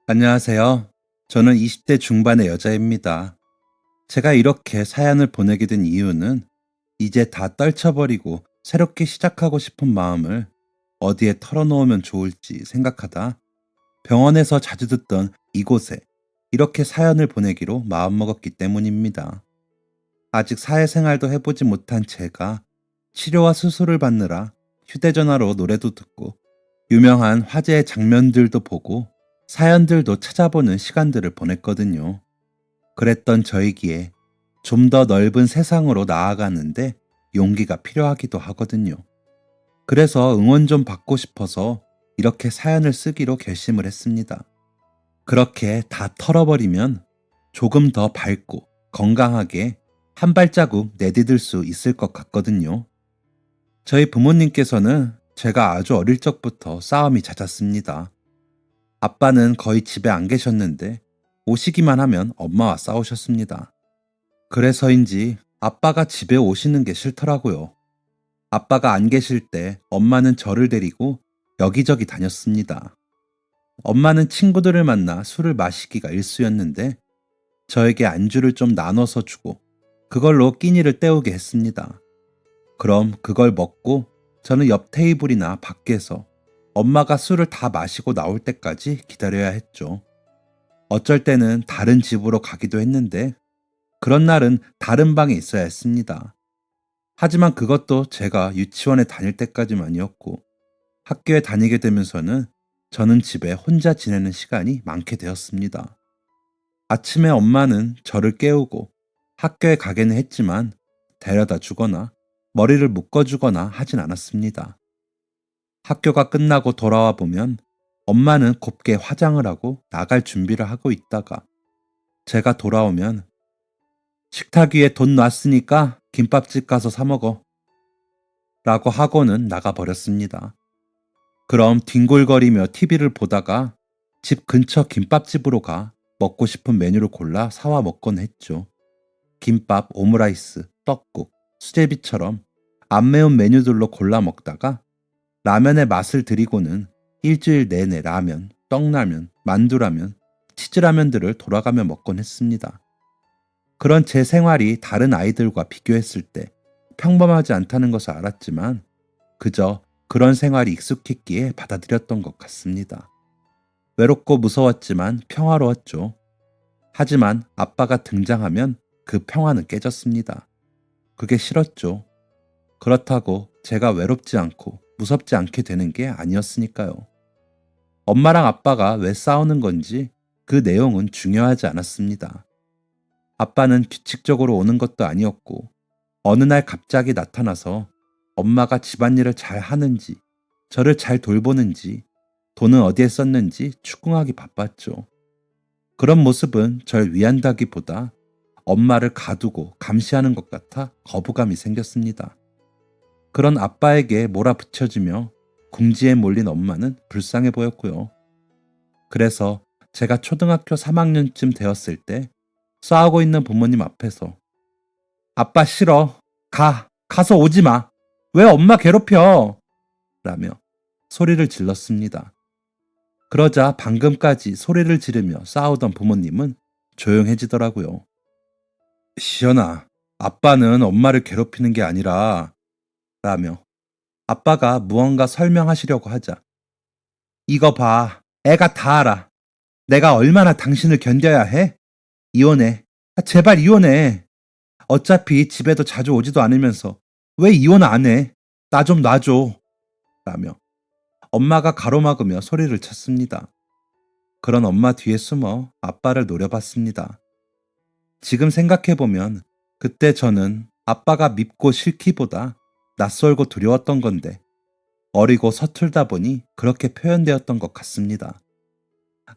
안녕하세요. 저는 20대 중반의 여자입니다. 제가 이렇게 사연을 보내게 된 이유는 이제 다 떨쳐버리고 새롭게 시작하고 싶은 마음을 어디에 털어놓으면 좋을지 생각하다 병원에서 자주 듣던 이곳에 이렇게 사연을 보내기로 마음먹었기 때문입니다. 아직 사회생활도 해보지 못한 제가 치료와 수술을 받느라 휴대전화로 노래도 듣고 유명한 화제의 장면들도 보고 사연들도 찾아보는 시간들을 보냈거든요. 그랬던 저이기에 좀 더 넓은 세상으로 나아가는데 용기가 필요하기도 하거든요. 그래서 응원 좀 받고 싶어서 이렇게 사연을 쓰기로 결심을 했습니다. 그렇게 다 털어버리면 조금 더 밝고 건강하게 한 발자국 내디딜 수 있을 것 같거든요. 저희 부모님께서는 제가 아주 어릴 적부터 싸움이 잦았습니다. 아빠는 거의 집에 안 계셨는데 오시기만 하면 엄마와 싸우셨습니다. 그래서인지 아빠가 집에 오시는 게 싫더라고요. 아빠가 안 계실 때 엄마는 저를 데리고 여기저기 다녔습니다. 엄마는 친구들을 만나 술을 마시기가 일쑤였는데 저에게 안주를 좀 나눠서 주고 그걸로 끼니를 때우게 했습니다. 그럼 그걸 먹고 저는 옆 테이블이나 밖에서 엄마가 술을 다 마시고 나올 때까지 기다려야 했죠. 어쩔 때는 다른 집으로 가기도 했는데 그런 날은 다른 방에 있어야 했습니다. 하지만 그것도 제가 유치원에 다닐 때까지만이었고 학교에 다니게 되면서는 저는 집에 혼자 지내는 시간이 많게 되었습니다. 아침에 엄마는 저를 깨우고 학교에 가게는 했지만 데려다 주거나 머리를 묶어주거나 하진 않았습니다. 학교가 끝나고 돌아와 보면 엄마는 곱게 화장을 하고 나갈 준비를 하고 있다가 제가 돌아오면 식탁 위에 돈 놨으니까 김밥집 가서 사 먹어 라고 하고는 나가버렸습니다. 그럼 뒹굴거리며 TV를 보다가 집 근처 김밥집으로 가 먹고 싶은 메뉴를 골라 사와 먹곤 했죠. 김밥, 오므라이스, 떡국, 수제비처럼 안 매운 메뉴들로 골라 먹다가 라면의 맛을 들이고는 일주일 내내 라면, 떡라면, 만두라면, 치즈라면들을 돌아가며 먹곤 했습니다. 그런 제 생활이 다른 아이들과 비교했을 때 평범하지 않다는 것을 알았지만 그저 그런 생활이 익숙했기에 받아들였던 것 같습니다. 외롭고 무서웠지만 평화로웠죠. 하지만 아빠가 등장하면 그 평화는 깨졌습니다. 그게 싫었죠. 그렇다고 제가 외롭지 않고 무섭지 않게 되는 게 아니었으니까요. 엄마랑 아빠가 왜 싸우는 건지 그 내용은 중요하지 않았습니다. 아빠는 규칙적으로 오는 것도 아니었고 어느 날 갑자기 나타나서 엄마가 집안일을 잘 하는지 저를 잘 돌보는지 돈은 어디에 썼는지 추궁하기 바빴죠. 그런 모습은 절 위한다기보다 엄마를 가두고 감시하는 것 같아 거부감이 생겼습니다. 그런 아빠에게 몰아붙여지며 궁지에 몰린 엄마는 불쌍해 보였고요. 그래서 제가 초등학교 3학년쯤 되었을 때 싸우고 있는 부모님 앞에서 아빠 싫어. 가서 오지 마. 왜 엄마 괴롭혀? 라며 소리를 질렀습니다. 그러자 방금까지 소리를 지르며 싸우던 부모님은 조용해지더라고요. 시연아, 아빠는 엄마를 괴롭히는 게 아니라 라며 아빠가 무언가 설명하시려고 하자 이거 봐. 애가 다 알아. 내가 얼마나 당신을 견뎌야 해? 이혼해. 제발 이혼해. 어차피 집에도 자주 오지도 않으면서 왜 이혼 안 해? 나 좀 놔줘. 라며 엄마가 가로막으며 소리를 쳤습니다. 그런 엄마 뒤에 숨어 아빠를 노려봤습니다. 지금 생각해보면 그때 저는 아빠가 밉고 싫기보다 낯설고 두려웠던 건데 어리고 서툴다 보니 그렇게 표현되었던 것 같습니다.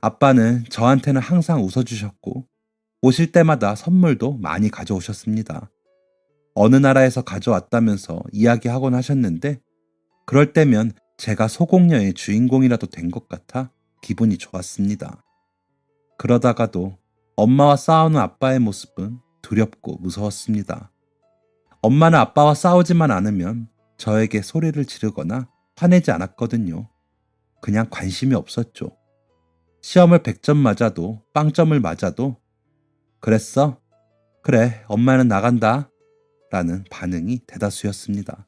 아빠는 저한테는 항상 웃어주셨고 오실 때마다 선물도 많이 가져오셨습니다. 어느 나라에서 가져왔다면서 이야기하곤 하셨는데 그럴 때면 제가 소공녀의 주인공이라도 된 것 같아 기분이 좋았습니다. 그러다가도 엄마와 싸우는 아빠의 모습은 두렵고 무서웠습니다. 엄마는 아빠와 싸우지만 않으면 저에게 소리를 지르거나 화내지 않았거든요. 그냥 관심이 없었죠. 시험을 100점 맞아도 빵점을 맞아도 그랬어? 그래, 엄마는 나간다. 라는 반응이 대다수였습니다.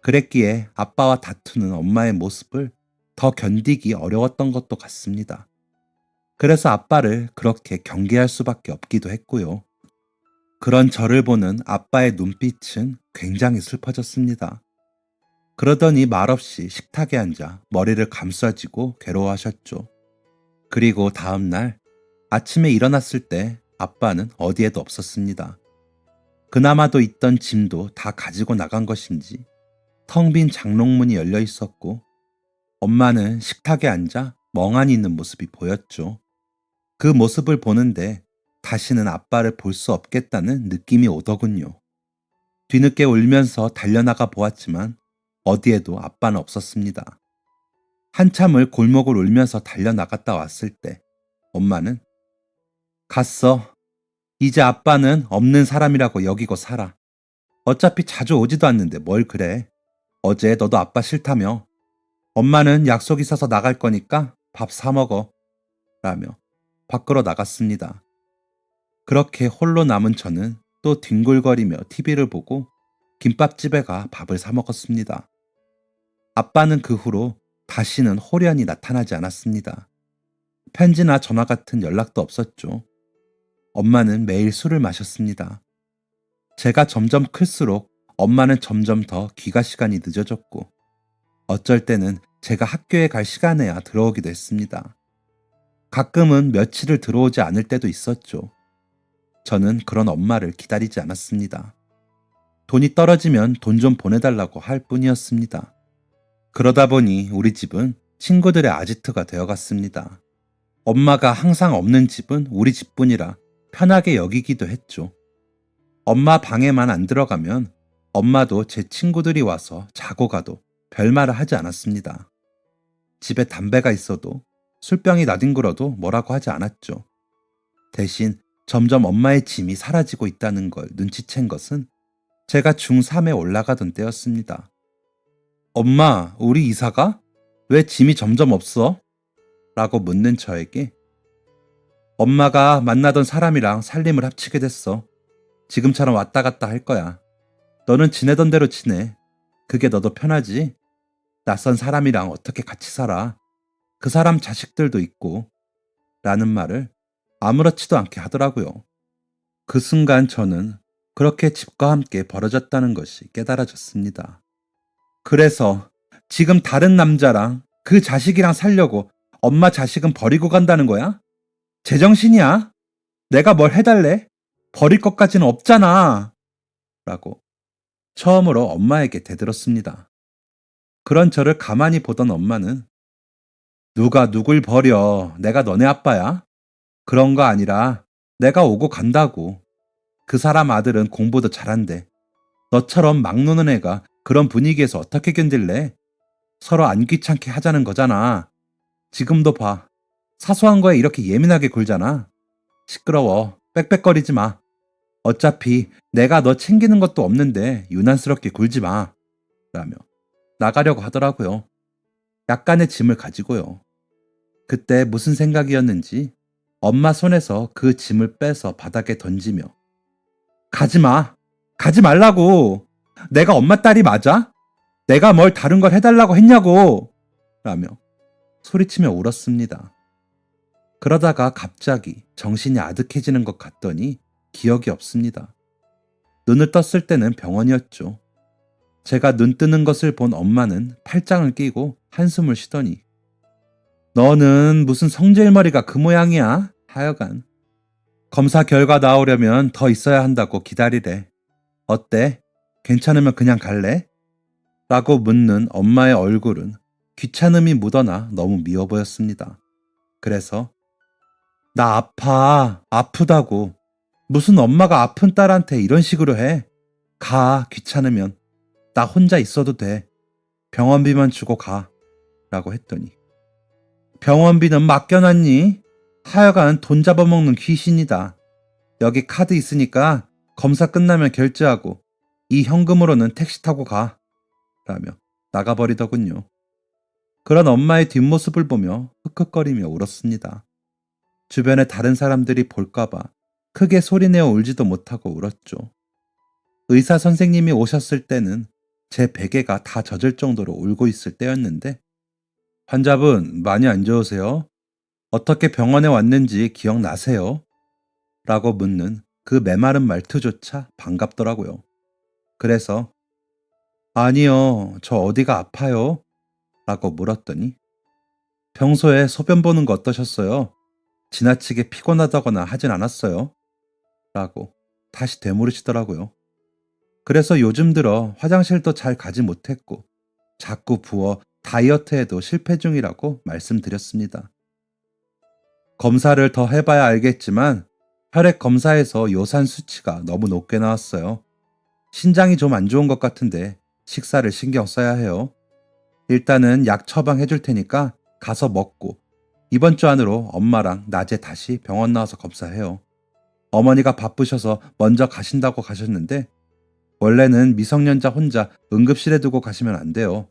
그랬기에 아빠와 다투는 엄마의 모습을 더 견디기 어려웠던 것도 같습니다. 그래서 아빠를 그렇게 경계할 수밖에 없기도 했고요. 그런 저를 보는 아빠의 눈빛은 굉장히 슬퍼졌습니다. 그러더니 말없이 식탁에 앉아 머리를 감싸쥐고 괴로워하셨죠. 그리고 다음 날 아침에 일어났을 때 아빠는 어디에도 없었습니다. 그나마도 있던 짐도 다 가지고 나간 것인지 텅 빈 장롱문이 열려 있었고 엄마는 식탁에 앉아 멍하니 있는 모습이 보였죠. 그 모습을 보는데 다시는 아빠를 볼 수 없겠다는 느낌이 오더군요. 뒤늦게 울면서 달려나가 보았지만 어디에도 아빠는 없었습니다. 한참을 골목을 울면서 달려나갔다 왔을 때 엄마는 갔어. 이제 아빠는 없는 사람이라고 여기고 살아. 어차피 자주 오지도 않는데 뭘 그래. 어제 너도 아빠 싫다며. 엄마는 약속 있어서 나갈 거니까 밥 사 먹어. 라며 밖으로 나갔습니다. 그렇게 홀로 남은 저는 또 뒹굴거리며 TV를 보고 김밥집에 가 밥을 사 먹었습니다. 아빠는 그 후로 다시는 홀연히 나타나지 않았습니다. 편지나 전화 같은 연락도 없었죠. 엄마는 매일 술을 마셨습니다. 제가 점점 클수록 엄마는 점점 더 귀가 시간이 늦어졌고 어쩔 때는 제가 학교에 갈 시간에야 들어오기도 했습니다. 가끔은 며칠을 들어오지 않을 때도 있었죠. 저는 그런 엄마를 기다리지 않았습니다. 돈이 떨어지면 돈 좀 보내달라고 할 뿐이었습니다. 그러다 보니 우리 집은 친구들의 아지트가 되어갔습니다. 엄마가 항상 없는 집은 우리 집뿐이라 편하게 여기기도 했죠. 엄마 방에만 안 들어가면 엄마도 제 친구들이 와서 자고 가도 별말을 하지 않았습니다. 집에 담배가 있어도 술병이 나뒹굴어도 뭐라고 하지 않았죠. 대신 점점 엄마의 짐이 사라지고 있다는 걸 눈치챈 것은 제가 중3에 올라가던 때였습니다. 엄마, 우리 이사가? 왜 짐이 점점 없어? 라고 묻는 저에게 엄마가 만나던 사람이랑 살림을 합치게 됐어. 지금처럼 왔다 갔다 할 거야. 너는 지내던 대로 지내. 그게 너도 편하지? 낯선 사람이랑 어떻게 같이 살아? 그 사람 자식들도 있고. 라는 말을 아무렇지도 않게 하더라고요. 그 순간 저는 그렇게 집과 함께 벌어졌다는 것이 깨달아졌습니다. 그래서 지금 다른 남자랑 그 자식이랑 살려고 엄마 자식은 버리고 간다는 거야? 제정신이야? 내가 뭘 해달래? 버릴 것까지는 없잖아. 라고 처음으로 엄마에게 대들었습니다. 그런 저를 가만히 보던 엄마는 누가 누굴 버려? 내가 너네 아빠야? 그런 거 아니라 내가 오고 간다고. 그 사람 아들은 공부도 잘한대. 너처럼 막 노는 애가 그런 분위기에서 어떻게 견딜래? 서로 안 귀찮게 하자는 거잖아. 지금도 봐. 사소한 거에 이렇게 예민하게 굴잖아. 시끄러워. 빽빽거리지 마. 어차피 내가 너 챙기는 것도 없는데 유난스럽게 굴지 마. 라며 나가려고 하더라고요. 약간의 짐을 가지고요. 그때 무슨 생각이었는지 엄마 손에서 그 짐을 빼서 바닥에 던지며 가지 마. 가지 말라고. 내가 엄마 딸이 맞아? 내가 뭘 다른 걸 해달라고 했냐고. 라며 소리치며 울었습니다. 그러다가 갑자기 정신이 아득해지는 것 같더니 기억이 없습니다. 눈을 떴을 때는 병원이었죠. 제가 눈 뜨는 것을 본 엄마는 팔짱을 끼고 한숨을 쉬더니 너는 무슨 성질머리가 그 모양이야? 하여간 검사 결과 나오려면 더 있어야 한다고 기다리래. 어때? 괜찮으면 그냥 갈래? 라고 묻는 엄마의 얼굴은 귀찮음이 묻어나 너무 미워 보였습니다. 그래서 나 아파. 아프다고. 무슨 엄마가 아픈 딸한테 이런 식으로 해. 가. 귀찮으면. 나 혼자 있어도 돼. 병원비만 주고 가. 라고 했더니 병원비는 맡겨놨니? 하여간 돈 잡아먹는 귀신이다. 여기 카드 있으니까 검사 끝나면 결제하고 이 현금으로는 택시 타고 가. 라며 나가버리더군요. 그런 엄마의 뒷모습을 보며 흑흑거리며 울었습니다. 주변에 다른 사람들이 볼까봐 크게 소리내어 울지도 못하고 울었죠. 의사 선생님이 오셨을 때는 제 베개가 다 젖을 정도로 울고 있을 때였는데, 환자분 많이 안 좋으세요? 어떻게 병원에 왔는지 기억나세요? 라고 묻는 그 메마른 말투조차 반갑더라고요. 그래서 아니요, 저 어디가 아파요? 라고 물었더니 평소에 소변 보는 거 어떠셨어요? 지나치게 피곤하다거나 하진 않았어요? 라고 다시 되물으시더라고요. 그래서 요즘 들어 화장실도 잘 가지 못했고 자꾸 부어 다이어트에도 실패 중이라고 말씀드렸습니다. 검사를 더 해봐야 알겠지만 혈액 검사에서 요산 수치가 너무 높게 나왔어요. 신장이 좀 안 좋은 것 같은데 식사를 신경 써야 해요. 일단은 약 처방해 줄 테니까 가서 먹고 이번 주 안으로 엄마랑 낮에 다시 병원 나와서 검사해요. 어머니가 바쁘셔서 먼저 가신다고 가셨는데 원래는 미성년자 혼자 응급실에 두고 가시면 안 돼요.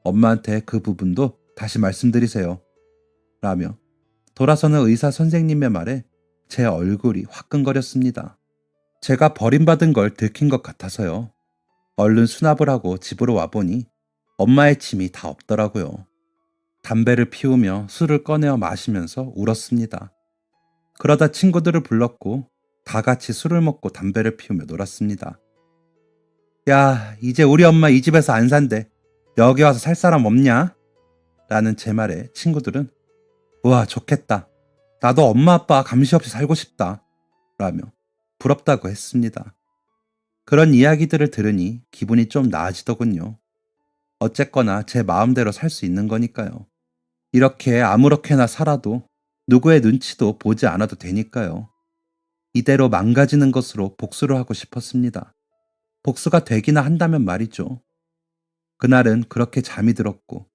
엄마한테 그 부분도 다시 말씀드리세요. 라며 돌아서는 의사 선생님의 말에 제 얼굴이 화끈거렸습니다. 제가 버림받은 걸 들킨 것 같아서요. 얼른 수납을 하고 집으로 와보니 엄마의 침이 다 없더라고요. 담배를 피우며 술을 꺼내어 마시면서 울었습니다. 그러다 친구들을 불렀고 다 같이 술을 먹고 담배를 피우며 놀았습니다. 야, 이제 우리 엄마 이 집에서 안 산대. 여기 와서 살 사람 없냐? 라는 제 말에 친구들은 우와, 좋겠다. 나도 엄마 아빠 감시 없이 살고 싶다. 라며 부럽다고 했습니다. 그런 이야기들을 들으니 기분이 좀 나아지더군요. 어쨌거나 제 마음대로 살 수 있는 거니까요. 이렇게 아무렇게나 살아도 누구의 눈치도 보지 않아도 되니까요. 이대로 망가지는 것으로 복수를 하고 싶었습니다. 복수가 되기나 한다면 말이죠. 그날은 그렇게 잠이 들었고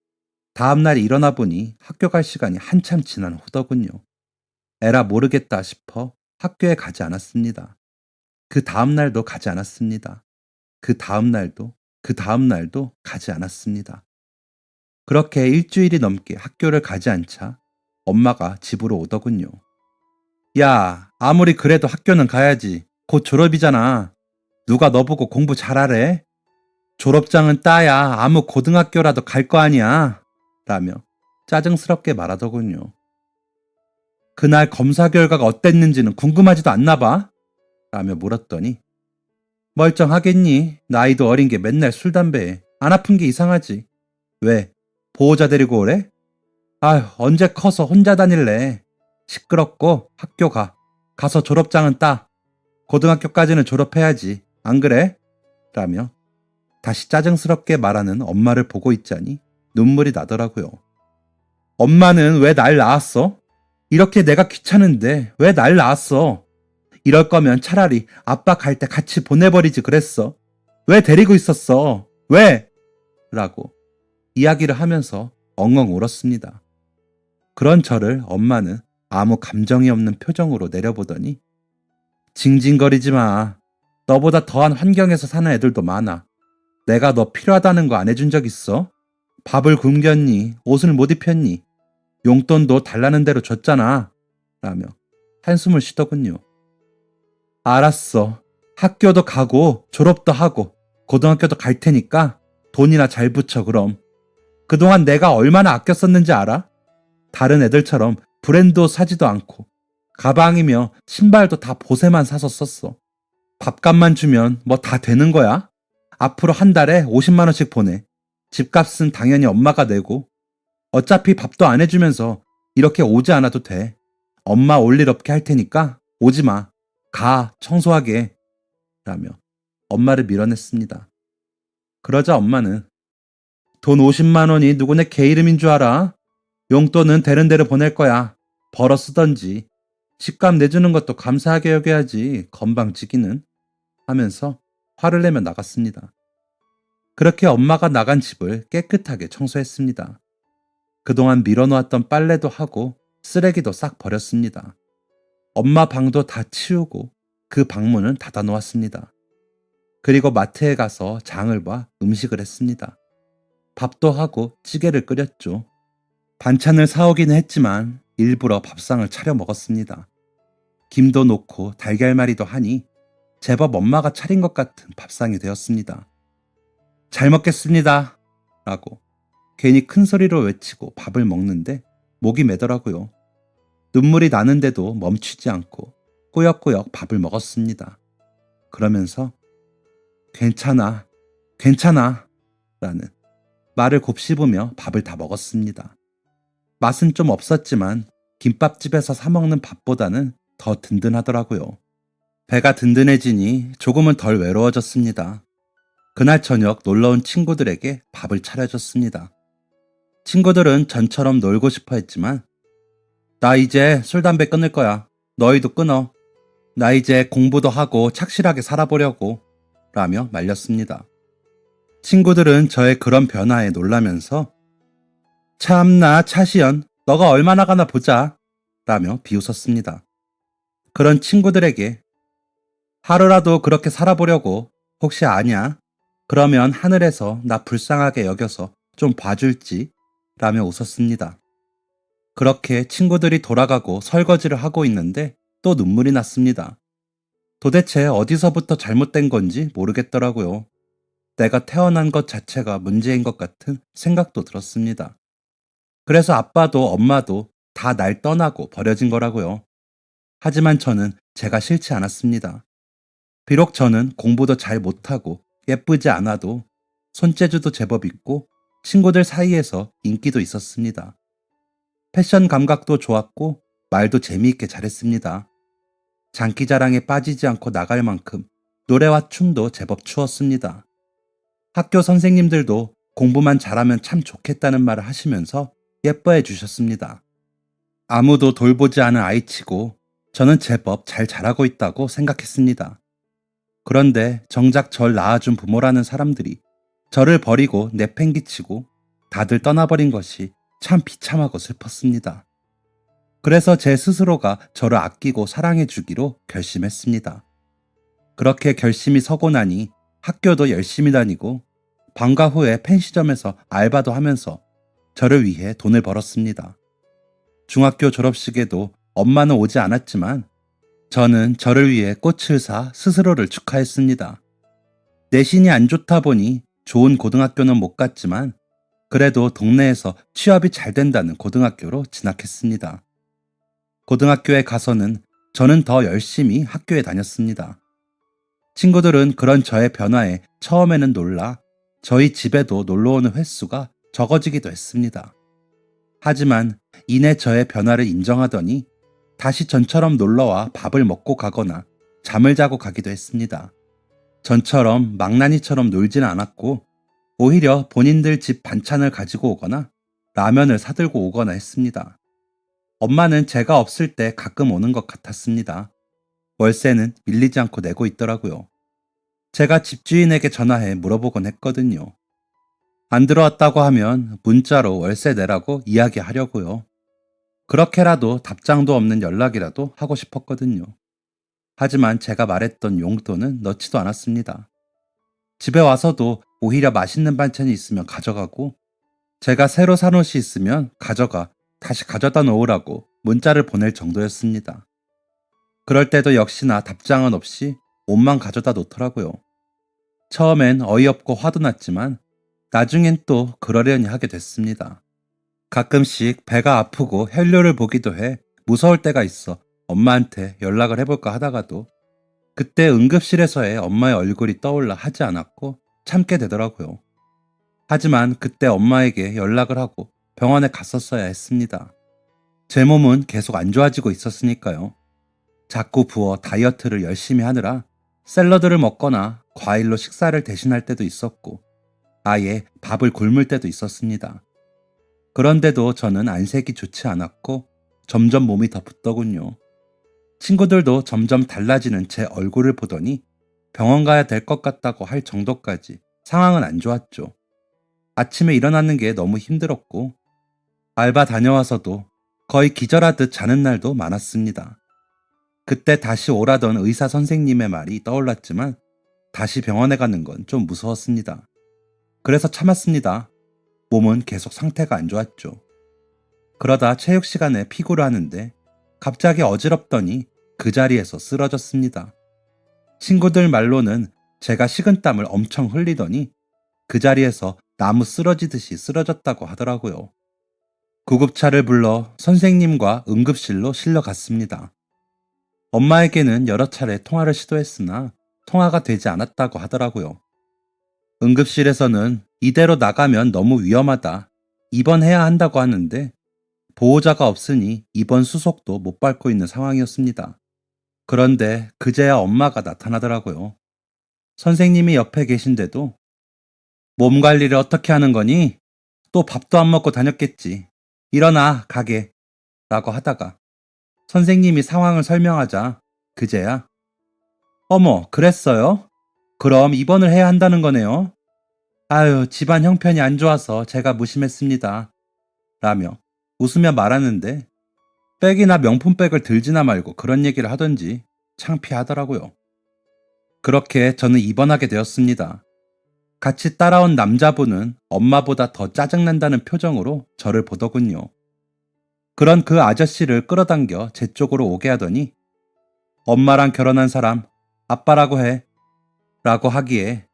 다음날 일어나 보니 학교 갈 시간이 한참 지난 후더군요. 에라 모르겠다 싶어 학교에 가지 않았습니다. 그 다음날도 가지 않았습니다. 그 다음날도 그 다음날도 가지 않았습니다. 그렇게 일주일이 넘게 학교를 가지 않자 엄마가 집으로 오더군요. 야, 아무리 그래도 학교는 가야지. 곧 졸업이잖아. 누가 너보고 공부 잘하래? 졸업장은 따야 아무 고등학교라도 갈 거 아니야. 라며 짜증스럽게 말하더군요. 그날 검사 결과가 어땠는지는 궁금하지도 않나 봐? 라며 물었더니 멀쩡하겠니? 나이도 어린 게 맨날 술 담배에 안 아픈 게 이상하지. 왜? 보호자 데리고 오래? 아휴, 언제 커서 혼자 다닐래. 시끄럽고 학교 가. 가서 졸업장은 따. 고등학교까지는 졸업해야지. 안 그래? 라며 다시 짜증스럽게 말하는 엄마를 보고 있자니 눈물이 나더라고요. 엄마는 왜 날 낳았어? 이렇게 내가 귀찮은데 왜 날 낳았어? 이럴 거면 차라리 아빠 갈 때 같이 보내버리지 그랬어. 왜 데리고 있었어? 왜? 라고 이야기를 하면서 엉엉 울었습니다. 그런 저를 엄마는 아무 감정이 없는 표정으로 내려보더니 징징거리지 마. 너보다 더한 환경에서 사는 애들도 많아. 내가 너 필요하다는 거 안 해준 적 있어? 밥을 굶겼니? 옷을 못 입혔니? 용돈도 달라는 대로 줬잖아. 라며 한숨을 쉬더군요. 알았어. 학교도 가고 졸업도 하고 고등학교도 갈 테니까 돈이나 잘 붙여 그럼. 그동안 내가 얼마나 아껴 썼는지 알아? 다른 애들처럼 브랜드 옷 사지도 않고 가방이며 신발도 다 보세만 사서 썼어. 밥값만 주면 뭐 다 되는 거야? 앞으로 한 달에 50만 원씩 보내. 집값은 당연히 엄마가 내고 어차피 밥도 안 해주면서 이렇게 오지 않아도 돼. 엄마 올 일 없게 할 테니까 오지 마. 가, 청소하게. 라며 엄마를 밀어냈습니다. 그러자 엄마는 돈 50만 원이 누구네 개 이름인 줄 알아? 용돈은 되는 대로 보낼 거야. 벌어 쓰던지. 집값 내주는 것도 감사하게 여겨야지. 건방지기는. 하면서 화를 내며 나갔습니다. 그렇게 엄마가 나간 집을 깨끗하게 청소했습니다. 그동안 밀어놓았던 빨래도 하고 쓰레기도 싹 버렸습니다. 엄마 방도 다 치우고 그 방문은 닫아놓았습니다. 그리고 마트에 가서 장을 봐 음식을 했습니다. 밥도 하고 찌개를 끓였죠. 반찬을 사오기는 했지만 일부러 밥상을 차려 먹었습니다. 김도 놓고 달걀말이도 하니 제법 엄마가 차린 것 같은 밥상이 되었습니다. 잘 먹겠습니다. 라고 괜히 큰 소리로 외치고 밥을 먹는데 목이 메더라고요. 눈물이 나는데도 멈추지 않고 꾸역꾸역 밥을 먹었습니다. 그러면서 괜찮아, 괜찮아 라는 말을 곱씹으며 밥을 다 먹었습니다. 맛은 좀 없었지만 김밥집에서 사 먹는 밥보다는 더 든든하더라고요. 배가 든든해지니 조금은 덜 외로워졌습니다. 그날 저녁 놀러온 친구들에게 밥을 차려줬습니다. 친구들은 전처럼 놀고 싶어 했지만 나 이제 술, 담배 끊을 거야. 너희도 끊어. 나 이제 공부도 하고 착실하게 살아보려고 라며 말렸습니다. 친구들은 저의 그런 변화에 놀라면서 참나 차시연 너가 얼마나 가나 보자 라며 비웃었습니다. 그런 친구들에게 하루라도 그렇게 살아보려고 혹시 아냐? 그러면 하늘에서 나 불쌍하게 여겨서 좀 봐줄지 라며 웃었습니다. 그렇게 친구들이 돌아가고 설거지를 하고 있는데 또 눈물이 났습니다. 도대체 어디서부터 잘못된 건지 모르겠더라고요. 내가 태어난 것 자체가 문제인 것 같은 생각도 들었습니다. 그래서 아빠도 엄마도 다 날 떠나고 버려진 거라고요. 하지만 저는 제가 싫지 않았습니다. 비록 저는 공부도 잘 못하고 예쁘지 않아도 손재주도 제법 있고 친구들 사이에서 인기도 있었습니다. 패션 감각도 좋았고 말도 재미있게 잘했습니다. 장기자랑에 빠지지 않고 나갈 만큼 노래와 춤도 제법 추었습니다. 학교 선생님들도 공부만 잘하면 참 좋겠다는 말을 하시면서 예뻐해 주셨습니다. 아무도 돌보지 않은 아이치고 저는 제법 잘 자라고 있다고 생각했습니다. 그런데 정작 절 낳아준 부모라는 사람들이 저를 버리고 내팽개치고 다들 떠나버린 것이 참 비참하고 슬펐습니다. 그래서 제 스스로가 저를 아끼고 사랑해 주기로 결심했습니다. 그렇게 결심이 서고 나니 학교도 열심히 다니고 방과 후에 펜시점에서 알바도 하면서 저를 위해 돈을 벌었습니다. 중학교 졸업식에도 엄마는 오지 않았지만 저는 저를 위해 꽃을 사 스스로를 축하했습니다. 내신이 안 좋다 보니 좋은 고등학교는 못 갔지만 그래도 동네에서 취업이 잘 된다는 고등학교로 진학했습니다. 고등학교에 가서는 저는 더 열심히 학교에 다녔습니다. 친구들은 그런 저의 변화에 처음에는 놀라 저희 집에도 놀러오는 횟수가 적어지기도 했습니다. 하지만 이내 저의 변화를 인정하더니 다시 전처럼 놀러와 밥을 먹고 가거나 잠을 자고 가기도 했습니다. 전처럼 망나니처럼 놀지는 않았고 오히려 본인들 집 반찬을 가지고 오거나 라면을 사들고 오거나 했습니다. 엄마는 제가 없을 때 가끔 오는 것 같았습니다. 월세는 밀리지 않고 내고 있더라고요. 제가 집주인에게 전화해 물어보곤 했거든요. 안 들어왔다고 하면 문자로 월세 내라고 이야기하려고요. 그렇게라도 답장도 없는 연락이라도 하고 싶었거든요. 하지만 제가 말했던 용돈은 넣지도 않았습니다. 집에 와서도 오히려 맛있는 반찬이 있으면 가져가고 제가 새로 산 옷이 있으면 가져가 다시 가져다 놓으라고 문자를 보낼 정도였습니다. 그럴 때도 역시나 답장은 없이 옷만 가져다 놓더라고요. 처음엔 어이없고 화도 났지만 나중엔 또 그러려니 하게 됐습니다. 가끔씩 배가 아프고 혈뇨를 보기도 해 무서울 때가 있어 엄마한테 연락을 해볼까 하다가도 그때 응급실에서의 엄마의 얼굴이 떠올라 하지 않았고 참게 되더라고요. 하지만 그때 엄마에게 연락을 하고 병원에 갔었어야 했습니다. 제 몸은 계속 안 좋아지고 있었으니까요. 자꾸 부어 다이어트를 열심히 하느라 샐러드를 먹거나 과일로 식사를 대신할 때도 있었고 아예 밥을 굶을 때도 있었습니다. 그런데도 저는 안색이 좋지 않았고 점점 몸이 더 붓더군요. 친구들도 점점 달라지는 제 얼굴을 보더니 병원 가야 될 것 같다고 할 정도까지 상황은 안 좋았죠. 아침에 일어나는 게 너무 힘들었고 알바 다녀와서도 거의 기절하듯 자는 날도 많았습니다. 그때 다시 오라던 의사 선생님의 말이 떠올랐지만 다시 병원에 가는 건 좀 무서웠습니다. 그래서 참았습니다. 몸은 계속 상태가 안 좋았죠. 그러다 체육 시간에 피구를 하는데 갑자기 어지럽더니 그 자리에서 쓰러졌습니다. 친구들 말로는 제가 식은땀을 엄청 흘리더니 그 자리에서 나무 쓰러지듯이 쓰러졌다고 하더라고요. 구급차를 불러 선생님과 응급실로 실려갔습니다. 엄마에게는 여러 차례 통화를 시도했으나 통화가 되지 않았다고 하더라고요. 응급실에서는 이대로 나가면 너무 위험하다, 입원해야 한다고 하는데 보호자가 없으니 입원 수속도 못 밟고 있는 상황이었습니다. 그런데 그제야 엄마가 나타나더라고요. 선생님이 옆에 계신데도 몸 관리를 어떻게 하는 거니? 또 밥도 안 먹고 다녔겠지. 일어나, 가게. 라고 하다가 선생님이 상황을 설명하자 그제야 어머, 그랬어요? 그럼 입원을 해야 한다는 거네요. 아유, 집안 형편이 안 좋아서 제가 무심했습니다. 라며 웃으며 말하는데 백이나 명품백을 들지나 말고 그런 얘기를 하던지 창피하더라고요. 그렇게 저는 입원하게 되었습니다. 같이 따라온 남자분은 엄마보다 더 짜증난다는 표정으로 저를 보더군요. 그런 그 아저씨를 끌어당겨 제 쪽으로 오게 하더니 엄마랑 결혼한 사람 아빠라고 해 라고 하기에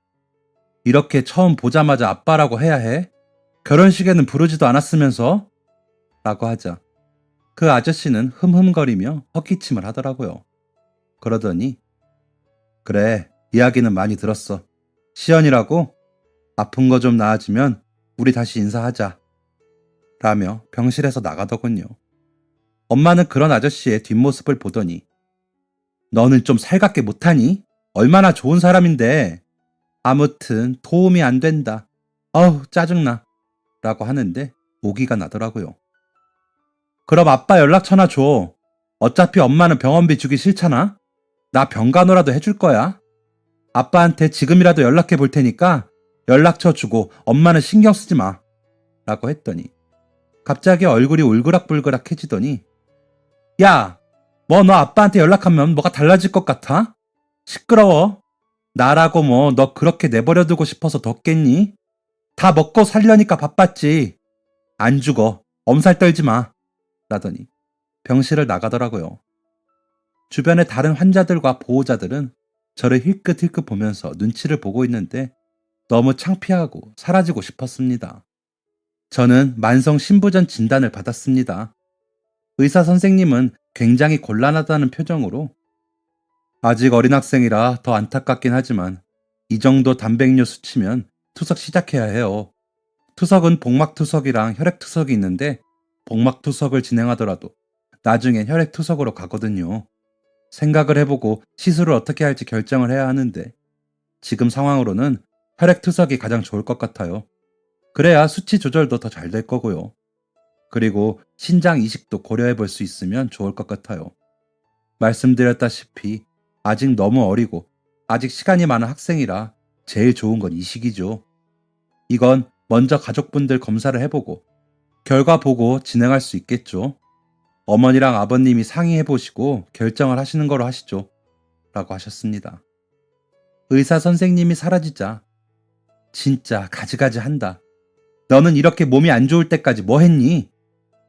이렇게 처음 보자마자 아빠라고 해야 해? 결혼식에는 부르지도 않았으면서? 라고 하자 그 아저씨는 흠흠거리며 헛기침을 하더라고요. 그러더니 그래, 이야기는 많이 들었어. 시연이라고? 아픈 거 좀 나아지면 우리 다시 인사하자. 라며 병실에서 나가더군요. 엄마는 그런 아저씨의 뒷모습을 보더니 너는 좀 살갑게 못하니? 얼마나 좋은 사람인데. 아무튼 도움이 안 된다. 어우, 짜증나. 라고 하는데 오기가 나더라고요. 그럼 아빠 연락처나 줘. 어차피 엄마는 병원비 주기 싫잖아. 나 병간호라도 해줄 거야. 아빠한테 지금이라도 연락해 볼 테니까 연락처 주고 엄마는 신경 쓰지 마. 라고 했더니 갑자기 얼굴이 울그락불그락해지더니 야, 뭐 너 아빠한테 연락하면 뭐가 달라질 것 같아? 시끄러워. 나라고 뭐 너 그렇게 내버려두고 싶어서 뒀겠니? 다 먹고 살려니까 바빴지. 안 죽어. 엄살 떨지 마. 라더니 병실을 나가더라고요. 주변의 다른 환자들과 보호자들은 저를 힐끗힐끗 보면서 눈치를 보고 있는데 너무 창피하고 사라지고 싶었습니다. 저는 만성 신부전 진단을 받았습니다. 의사 선생님은 굉장히 곤란하다는 표정으로 아직 어린 학생이라 더 안타깝긴 하지만 이 정도 단백뇨 수치면 투석 시작해야 해요. 투석은 복막투석이랑 혈액투석이 있는데 복막투석을 진행하더라도 나중엔 혈액투석으로 가거든요. 생각을 해보고 시술을 어떻게 할지 결정을 해야 하는데 지금 상황으로는 혈액투석이 가장 좋을 것 같아요. 그래야 수치 조절도 더 잘 될 거고요. 그리고 신장 이식도 고려해 볼 수 있으면 좋을 것 같아요. 말씀드렸다시피 아직 너무 어리고 아직 시간이 많은 학생이라 제일 좋은 건 이식이죠. 이건 먼저 가족분들 검사를 해보고 결과 보고 진행할 수 있겠죠. 어머니랑 아버님이 상의해 보시고 결정을 하시는 거로 하시죠. 라고 하셨습니다. 의사 선생님이 사라지자 진짜 가지가지 한다. 너는 이렇게 몸이 안 좋을 때까지 뭐 했니?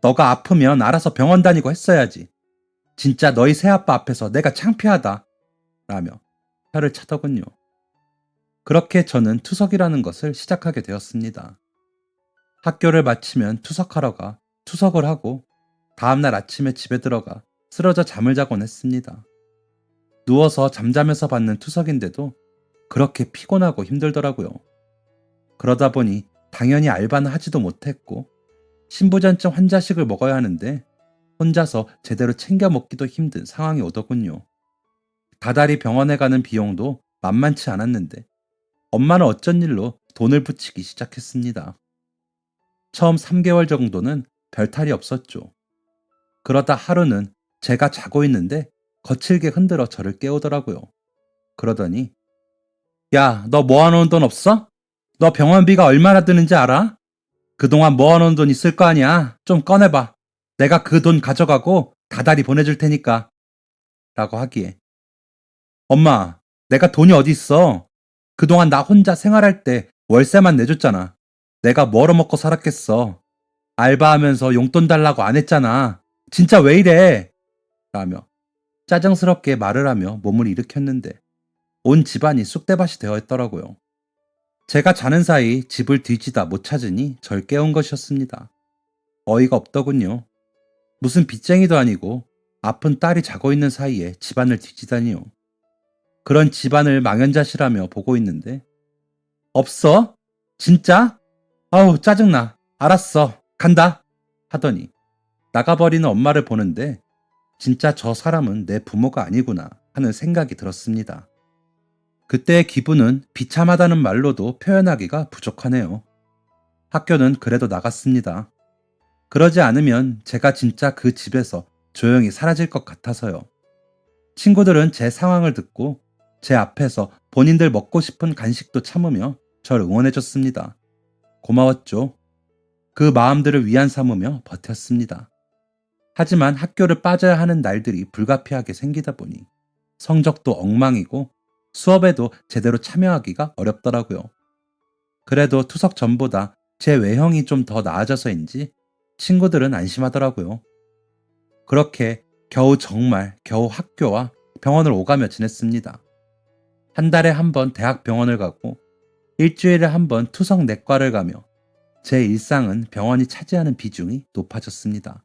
너가 아프면 알아서 병원 다니고 했어야지. 진짜 너희 새아빠 앞에서 내가 창피하다. 라며 혀를 차더군요. 그렇게 저는 투석이라는 것을 시작하게 되었습니다. 학교를 마치면 투석하러 가 투석을 하고 다음날 아침에 집에 들어가 쓰러져 잠을 자곤 했습니다. 누워서 잠자면서 받는 투석인데도 그렇게 피곤하고 힘들더라고요. 그러다 보니 당연히 알바는 하지도 못했고 신부전증 환자식을 먹어야 하는데 혼자서 제대로 챙겨 먹기도 힘든 상황이 오더군요. 다달이 병원에 가는 비용도 만만치 않았는데 엄마는 어쩐 일로 돈을 붙이기 시작했습니다. 처음 3개월 정도는 별탈이 없었죠. 그러다 하루는 제가 자고 있는데 거칠게 흔들어 저를 깨우더라고요. 그러더니 야, 너 모아놓은 돈 없어? 너 병원비가 얼마나 드는지 알아? 그동안 모아놓은 돈 있을 거 아니야. 좀 꺼내봐. 내가 그 돈 가져가고 다달이 보내줄 테니까. 라고 하기에 엄마, 내가 돈이 어디 있어? 그동안 나 혼자 생활할 때 월세만 내줬잖아. 내가 뭐러먹고 살았겠어. 알바하면서 용돈 달라고 안 했잖아. 진짜 왜 이래? 라며 짜증스럽게 말을 하며 몸을 일으켰는데 온 집안이 쑥대밭이 되어 있더라고요. 제가 자는 사이 집을 뒤지다 못 찾으니 절 깨운 것이었습니다. 어이가 없더군요. 무슨 빚쟁이도 아니고 아픈 딸이 자고 있는 사이에 집안을 뒤지다니요. 그런 집안을 망연자실하며 보고 있는데 없어? 진짜? 아우 짜증나. 알았어. 간다. 하더니 나가버리는 엄마를 보는데 진짜 저 사람은 내 부모가 아니구나 하는 생각이 들었습니다. 그때의 기분은 비참하다는 말로도 표현하기가 부족하네요. 학교는 그래도 나갔습니다. 그러지 않으면 제가 진짜 그 집에서 조용히 사라질 것 같아서요. 친구들은 제 상황을 듣고 제 앞에서 본인들 먹고 싶은 간식도 참으며 절 응원해줬습니다. 고마웠죠. 그 마음들을 위안 삼으며 버텼습니다. 하지만 학교를 빠져야 하는 날들이 불가피하게 생기다 보니 성적도 엉망이고 수업에도 제대로 참여하기가 어렵더라고요. 그래도 투석 전보다 제 외형이 좀 더 나아져서인지 친구들은 안심하더라고요. 그렇게 겨우 학교와 병원을 오가며 지냈습니다. 한 달에 한 번 대학 병원을 가고 일주일에 한 번 투석 내과를 가며 제 일상은 병원이 차지하는 비중이 높아졌습니다.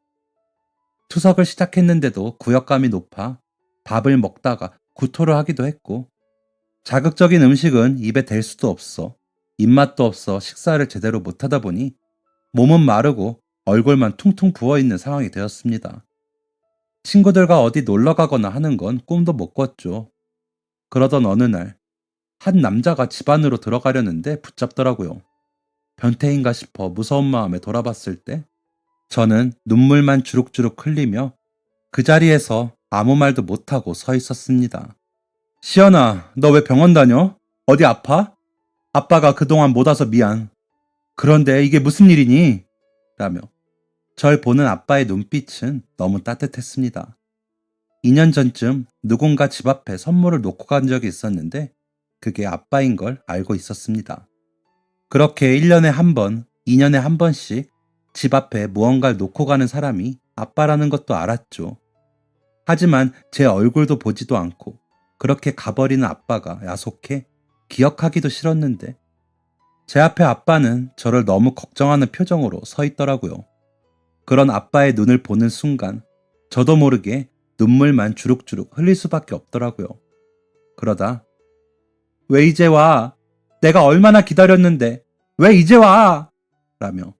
투석을 시작했는데도 구역감이 높아 밥을 먹다가 구토를 하기도 했고 자극적인 음식은 입에 댈 수도 없어 입맛도 없어 식사를 제대로 못하다 보니 몸은 마르고 얼굴만 퉁퉁 부어있는 상황이 되었습니다. 친구들과 어디 놀러 가거나 하는 건 꿈도 못 꿨죠. 그러던 어느 날 한 남자가 집 안으로 들어가려는데 붙잡더라고요. 변태인가 싶어 무서운 마음에 돌아봤을 때 저는 눈물만 주룩주룩 흘리며 그 자리에서 아무 말도 못하고 서 있었습니다. 시연아, 너 왜 병원 다녀? 어디 아파? 아빠가 그동안 못 와서 미안. 그런데 이게 무슨 일이니? 라며 절 보는 아빠의 눈빛은 너무 따뜻했습니다. 2년 전쯤 누군가 집 앞에 선물을 놓고 간 적이 있었는데 그게 아빠인 걸 알고 있었습니다. 그렇게 1년에 한 번, 2년에 한 번씩 집 앞에 무언가를 놓고 가는 사람이 아빠라는 것도 알았죠. 하지만 제 얼굴도 보지도 않고 그렇게 가버리는 아빠가 야속해 기억하기도 싫었는데 제 앞에 아빠는 저를 너무 걱정하는 표정으로 서 있더라고요. 그런 아빠의 눈을 보는 순간 저도 모르게 눈물만 주룩주룩 흘릴 수밖에 없더라고요. 그러다 왜 이제 와? 내가 얼마나 기다렸는데 왜 이제 와? 라며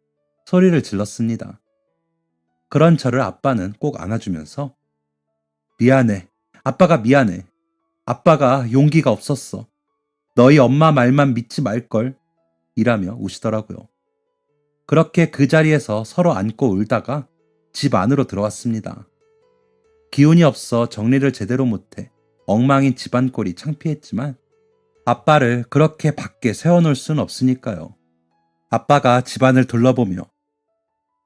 소리를 질렀습니다. 그런 저를 아빠는 꼭 안아주면서 미안해. 아빠가 미안해. 아빠가 용기가 없었어. 너희 엄마 말만 믿지 말걸. 이라며 우시더라고요. 그렇게 그 자리에서 서로 안고 울다가 집 안으로 들어왔습니다. 기운이 없어 정리를 제대로 못해 엉망인 집안 꼴이 창피했지만 아빠를 그렇게 밖에 세워놓을 순 없으니까요. 아빠가 집안을 둘러보며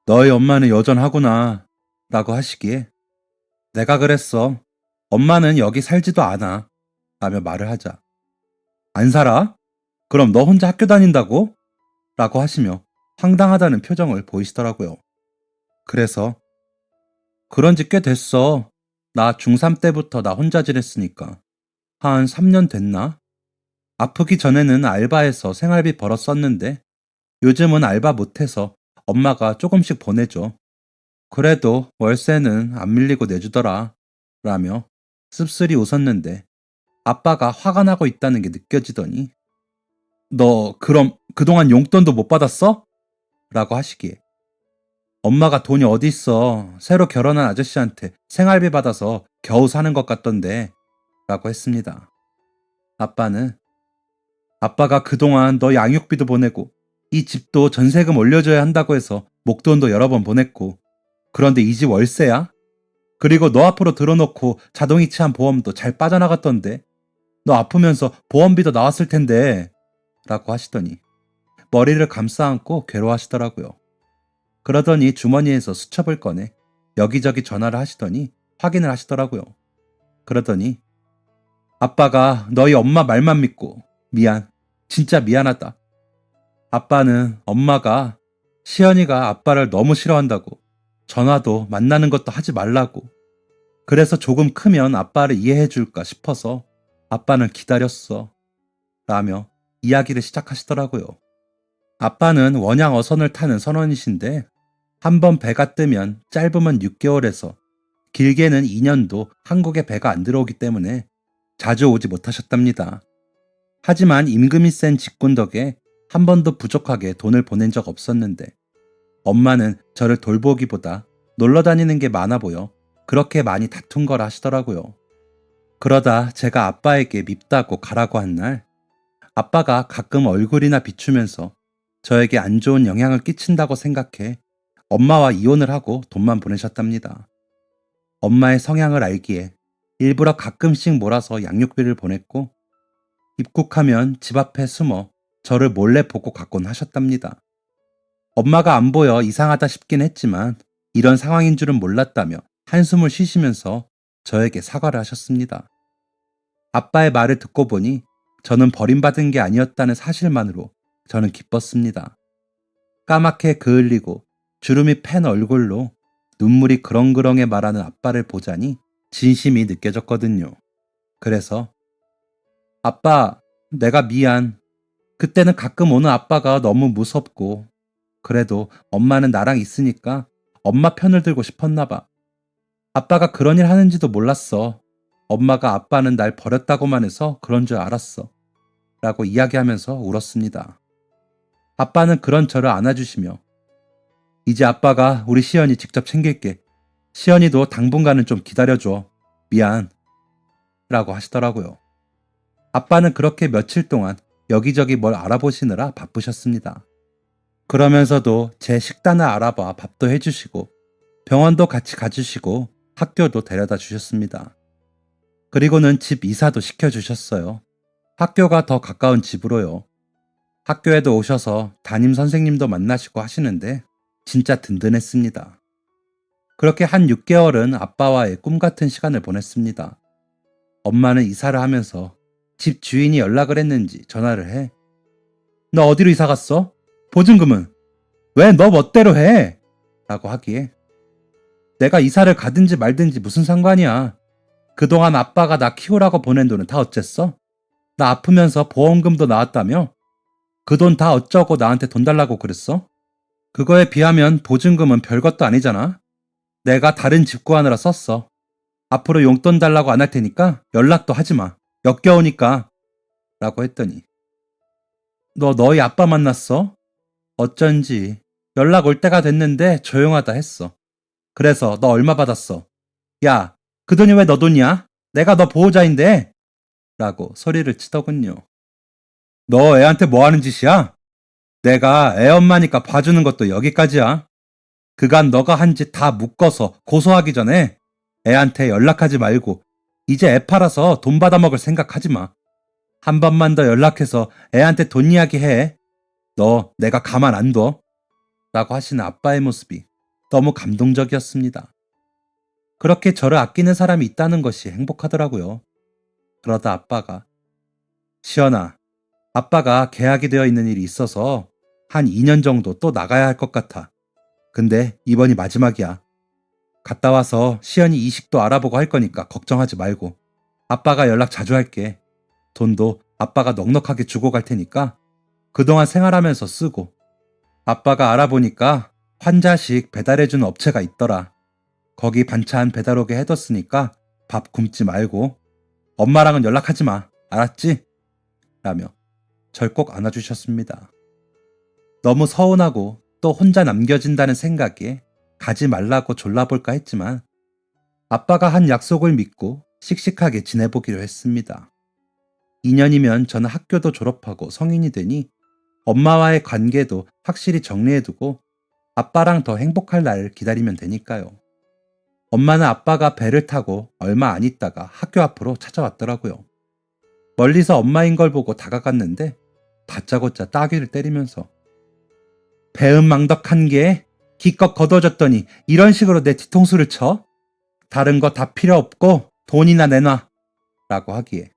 너희 엄마는 여전하구나 라고 하시기에 내가 그랬어. 엄마는 여기 살지도 않아 라며 말을 하자 안 살아? 그럼 너 혼자 학교 다닌다고? 라고 하시며 황당하다는 표정을 보이시더라고요. 그래서 그런 지 꽤 됐어. 나 중3 때부터 나 혼자 지냈으니까 한 3년 됐나? 아프기 전에는 알바해서 생활비 벌어 썼는데 요즘은 알바 못해서 엄마가 조금씩 보내줘. 그래도 월세는 안 밀리고 내주더라. 라며 씁쓸히 웃었는데 아빠가 화가 나고 있다는 게 느껴지더니 너 그럼 그동안 용돈도 못 받았어? 라고 하시기에 엄마가 돈이 어디 있어. 새로 결혼한 아저씨한테 생활비 받아서 겨우 사는 것 같던데 라고 했습니다. 아빠는 아빠가 그동안 너 양육비도 보내고 이 집도 전세금 올려줘야 한다고 해서 목돈도 여러 번 보냈고 그런데 이 집 월세야? 그리고 너 앞으로 들어놓고 자동이체한 보험도 잘 빠져나갔던데 너 아프면서 보험비도 나왔을 텐데 라고 하시더니 머리를 감싸 안고 괴로워하시더라고요. 그러더니 주머니에서 수첩을 꺼내 여기저기 전화를 하시더니 확인을 하시더라고요. 그러더니 아빠가 너희 엄마 말만 믿고 미안, 진짜 미안하다. 아빠는 엄마가 시연이가 아빠를 너무 싫어한다고 전화도 만나는 것도 하지 말라고 그래서 조금 크면 아빠를 이해해 줄까 싶어서 아빠는 기다렸어 라며 이야기를 시작하시더라고요. 아빠는 원양 어선을 타는 선원이신데 한 번 배가 뜨면 짧으면 6개월에서 길게는 2년도 한국에 배가 안 들어오기 때문에 자주 오지 못하셨답니다. 하지만 임금이 센 직군 덕에 한 번도 부족하게 돈을 보낸 적 없었는데 엄마는 저를 돌보기보다 놀러 다니는 게 많아 보여 그렇게 많이 다툰 거라 하시더라고요. 그러다 제가 아빠에게 밉다고 가라고 한 날 아빠가 가끔 얼굴이나 비추면서 저에게 안 좋은 영향을 끼친다고 생각해 엄마와 이혼을 하고 돈만 보내셨답니다. 엄마의 성향을 알기에 일부러 가끔씩 몰아서 양육비를 보냈고 입국하면 집 앞에 숨어 저를 몰래 보고 갔곤 하셨답니다. 엄마가 안 보여 이상하다 싶긴 했지만 이런 상황인 줄은 몰랐다며 한숨을 쉬시면서 저에게 사과를 하셨습니다. 아빠의 말을 듣고 보니 저는 버림받은 게 아니었다는 사실만으로 저는 기뻤습니다. 까맣게 그을리고 주름이 팬 얼굴로 눈물이 그렁그렁해 말하는 아빠를 보자니 진심이 느껴졌거든요. 그래서 아빠, 내가 미안. 그때는 가끔 오는 아빠가 너무 무섭고 그래도 엄마는 나랑 있으니까 엄마 편을 들고 싶었나 봐. 아빠가 그런 일 하는지도 몰랐어. 엄마가 아빠는 날 버렸다고만 해서 그런 줄 알았어. 라고 이야기하면서 울었습니다. 아빠는 그런 저를 안아주시며 이제 아빠가 우리 시연이 직접 챙길게. 시연이도 당분간은 좀 기다려줘. 미안. 라고 하시더라고요. 아빠는 그렇게 며칠 동안 여기저기 뭘 알아보시느라 바쁘셨습니다. 그러면서도 제 식단을 알아봐 밥도 해주시고 병원도 같이 가주시고 학교도 데려다 주셨습니다. 그리고는 집 이사도 시켜주셨어요. 학교가 더 가까운 집으로요. 학교에도 오셔서 담임 선생님도 만나시고 하시는데 진짜 든든했습니다. 그렇게 한 6개월은 아빠와의 꿈 같은 시간을 보냈습니다. 엄마는 이사를 하면서 집 주인이 연락을 했는지 전화를 해. 너 어디로 이사 갔어? 보증금은? 왜 너 멋대로 해? 라고 하기에 내가 이사를 가든지 말든지 무슨 상관이야. 그동안 아빠가 나 키우라고 보낸 돈은 다 어쨌어? 나 아프면서 보험금도 나왔다며? 그 돈 다 어쩌고 나한테 돈 달라고 그랬어? 그거에 비하면 보증금은 별것도 아니잖아. 내가 다른 집 구하느라 썼어. 앞으로 용돈 달라고 안 할 테니까 연락도 하지 마. 역겨우니까. 라고 했더니 너 너희 아빠 만났어? 어쩐지 연락 올 때가 됐는데 조용하다 했어. 그래서 너 얼마 받았어? 야, 그 돈이 왜 너 돈이야? 내가 너 보호자인데. 라고 소리를 치더군요. 너 애한테 뭐 하는 짓이야? 내가 애 엄마니까 봐주는 것도 여기까지야. 그간 너가 한 짓 다 묶어서 고소하기 전에 애한테 연락하지 말고 이제 애 팔아서 돈 받아먹을 생각하지 마. 한 번만 더 연락해서 애한테 돈 이야기 해. 너 내가 가만 안 둬. 라고 하시는 아빠의 모습이 너무 감동적이었습니다. 그렇게 저를 아끼는 사람이 있다는 것이 행복하더라고요. 그러다 아빠가 시연아, 아빠가 계약이 되어 있는 일이 있어서 한 2년 정도 또 나가야 할 것 같아. 근데 이번이 마지막이야. 갔다 와서 시연이 이식도 알아보고 할 거니까 걱정하지 말고 아빠가 연락 자주 할게. 돈도 아빠가 넉넉하게 주고 갈 테니까 그동안 생활하면서 쓰고 아빠가 알아보니까 환자식 배달해주는 업체가 있더라. 거기 반찬 배달 오게 해뒀으니까 밥 굶지 말고 엄마랑은 연락하지 마. 알았지? 라며 절 꼭 안아주셨습니다. 너무 서운하고 또 혼자 남겨진다는 생각에 가지 말라고 졸라볼까 했지만 아빠가 한 약속을 믿고 씩씩하게 지내보기로 했습니다. 2년이면 저는 학교도 졸업하고 성인이 되니 엄마와의 관계도 확실히 정리해두고 아빠랑 더 행복할 날을 기다리면 되니까요. 엄마는 아빠가 배를 타고 얼마 안 있다가 학교 앞으로 찾아왔더라고요. 멀리서 엄마인 걸 보고 다가갔는데 다짜고짜 따귀를 때리면서 배은망덕한 게 기껏 거둬줬더니 이런 식으로 내 뒤통수를 쳐? 다른 거 다 필요 없고 돈이나 내놔. 라고 하기에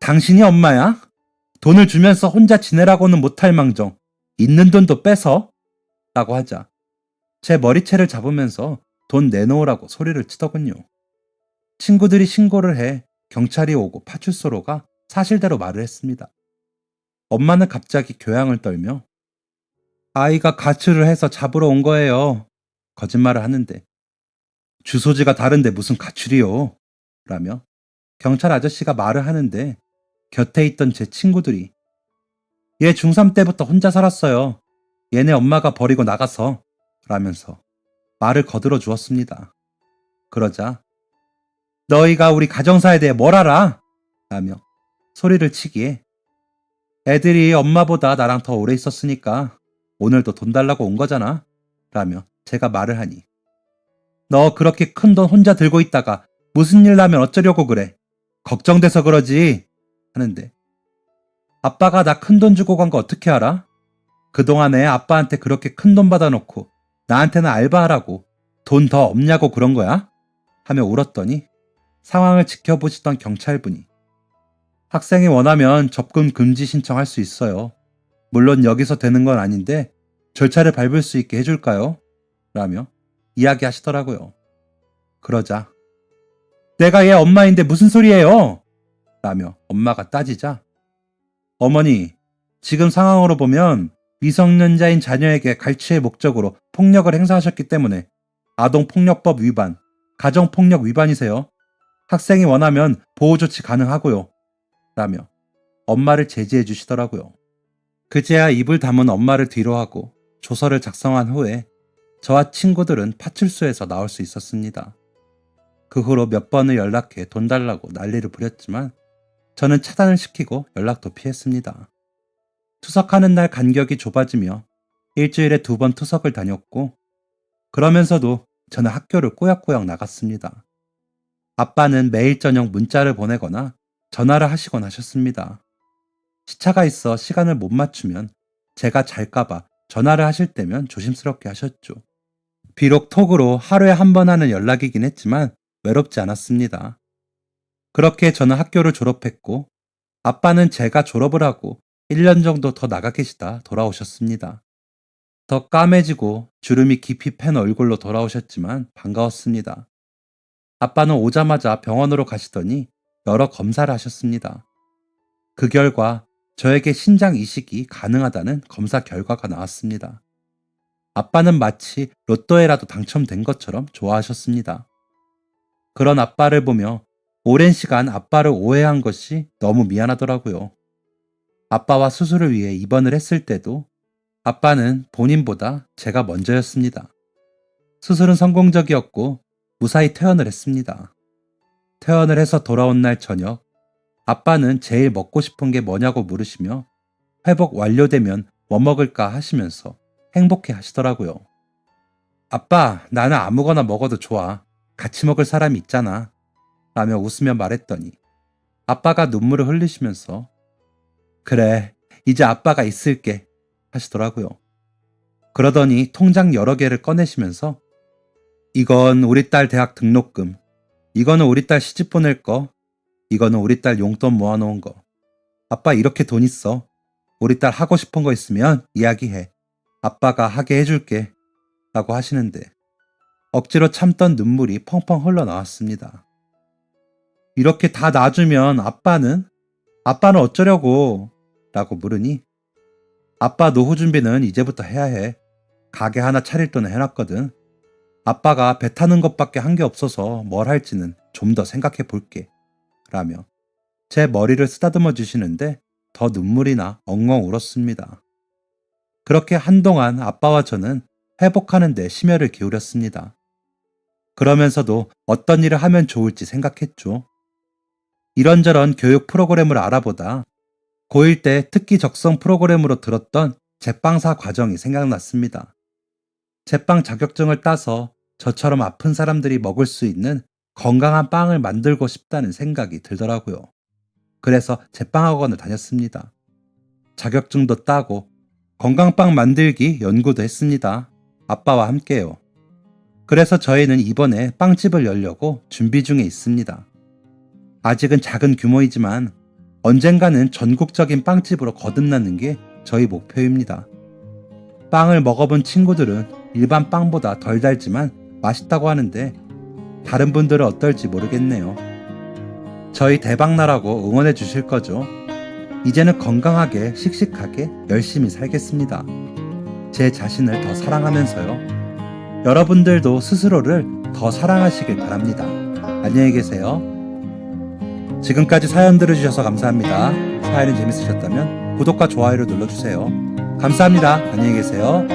당신이 엄마야? 돈을 주면서 혼자 지내라고는 못할 망정 있는 돈도 뺏어? 라고 하자 제 머리채를 잡으면서 돈 내놓으라고 소리를 치더군요. 친구들이 신고를 해 경찰이 오고 파출소로가 사실대로 말을 했습니다. 엄마는 갑자기 교양을 떨며 아이가 가출을 해서 잡으러 온 거예요. 거짓말을 하는데 주소지가 다른데 무슨 가출이요? 라며 경찰 아저씨가 말을 하는데 곁에 있던 제 친구들이 얘 중3 때부터 혼자 살았어요. 얘네 엄마가 버리고 나가서 라면서 말을 거들어 주었습니다. 그러자 너희가 우리 가정사에 대해 뭘 알아? 라며 소리를 치기에 애들이 엄마보다 나랑 더 오래 있었으니까 오늘도 돈 달라고 온 거잖아 라며 제가 말을 하니 너 그렇게 큰 돈 혼자 들고 있다가 무슨 일 나면 어쩌려고 그래? 걱정돼서 그러지 하는데 아빠가 나 큰 돈 주고 간 거 어떻게 알아? 그동안에 아빠한테 그렇게 큰 돈 받아놓고 나한테는 알바하라고 돈 더 없냐고 그런 거야? 하며 울었더니 상황을 지켜보시던 경찰분이 학생이 원하면 접근 금지 신청할 수 있어요. 물론 여기서 되는 건 아닌데 절차를 밟을 수 있게 해줄까요? 라며 이야기하시더라고요. 그러자 내가 얘 엄마인데 무슨 소리예요? 라며 엄마가 따지자 어머니, 지금 상황으로 보면 미성년자인 자녀에게 갈취의 목적으로 폭력을 행사하셨기 때문에 아동폭력법 위반, 가정폭력 위반이세요. 학생이 원하면 보호조치 가능하고요. 라며 엄마를 제지해 주시더라고요. 그제야 입을 다문 엄마를 뒤로하고 조서를 작성한 후에 저와 친구들은 파출소에서 나올 수 있었습니다. 그 후로 몇 번을 연락해 돈 달라고 난리를 부렸지만 저는 차단을 시키고 연락도 피했습니다. 투석하는 날 간격이 좁아지며 일주일에 2번 투석을 다녔고 그러면서도 저는 학교를 꾸역꾸역 나갔습니다. 아빠는 매일 저녁 문자를 보내거나 전화를 하시곤 하셨습니다. 시차가 있어 시간을 못 맞추면 제가 잘까봐 전화를 하실 때면 조심스럽게 하셨죠. 비록 톡으로 하루에 한 번 하는 연락이긴 했지만 외롭지 않았습니다. 그렇게 저는 학교를 졸업했고 아빠는 제가 졸업을 하고 1년 정도 더 나가 계시다 돌아오셨습니다. 더 까매지고 주름이 깊이 팬 얼굴로 돌아오셨지만 반가웠습니다. 아빠는 오자마자 병원으로 가시더니 여러 검사를 하셨습니다. 그 결과 저에게 신장 이식이 가능하다는 검사 결과가 나왔습니다. 아빠는 마치 로또에라도 당첨된 것처럼 좋아하셨습니다. 그런 아빠를 보며 오랜 시간 아빠를 오해한 것이 너무 미안하더라고요. 아빠와 수술을 위해 입원을 했을 때도 아빠는 본인보다 제가 먼저였습니다. 수술은 성공적이었고 무사히 퇴원을 했습니다. 퇴원을 해서 돌아온 날 저녁, 아빠는 제일 먹고 싶은 게 뭐냐고 물으시며 회복 완료되면 뭐 먹을까 하시면서 행복해 하시더라고요. 아빠, 나는 아무거나 먹어도 좋아. 같이 먹을 사람이 있잖아. 라며 웃으며 말했더니 아빠가 눈물을 흘리시면서 그래, 이제 아빠가 있을게 하시더라고요. 그러더니 통장 여러 개를 꺼내시면서 이건 우리 딸 대학 등록금, 이거는 우리 딸 시집 보낼 거, 이거는 우리 딸 용돈 모아놓은 거. 아빠 이렇게 돈 있어. 우리 딸 하고 싶은 거 있으면 이야기해. 아빠가 하게 해줄게. 라고 하시는데 억지로 참던 눈물이 펑펑 흘러나왔습니다. 이렇게 다 놔주면 아빠는 어쩌려고? 라고 물으니 아빠 노후 준비는 이제부터 해야 해. 가게 하나 차릴 돈은 해놨거든. 아빠가 배 타는 것밖에 한 게 없어서 뭘 할지는 좀 더 생각해 볼게. 라며 제 머리를 쓰다듬어 주시는데 더 눈물이 나 엉엉 울었습니다. 그렇게 한동안 아빠와 저는 회복하는 데 심혈을 기울였습니다. 그러면서도 어떤 일을 하면 좋을지 생각했죠. 이런저런 교육 프로그램을 알아보다 고1 때 특기 적성 프로그램으로 들었던 제빵사 과정이 생각났습니다. 제빵 자격증을 따서 저처럼 아픈 사람들이 먹을 수 있는 건강한 빵을 만들고 싶다는 생각이 들더라고요. 그래서 제빵학원을 다녔습니다. 자격증도 따고 건강빵 만들기 연구도 했습니다. 아빠와 함께요. 그래서 저희는 이번에 빵집을 열려고 준비 중에 있습니다. 아직은 작은 규모이지만 언젠가는 전국적인 빵집으로 거듭나는 게 저희 목표입니다. 빵을 먹어본 친구들은 일반 빵보다 덜 달지만 맛있다고 하는데 다른 분들은 어떨지 모르겠네요. 저희 대박나라고 응원해 주실 거죠? 이제는 건강하게 씩씩하게 열심히 살겠습니다. 제 자신을 더 사랑하면서요. 여러분들도 스스로를 더 사랑하시길 바랍니다. 안녕히 계세요. 지금까지 사연 들어주셔서 감사합니다. 사연이 재밌으셨다면 구독과 좋아요를 눌러주세요. 감사합니다. 안녕히 계세요.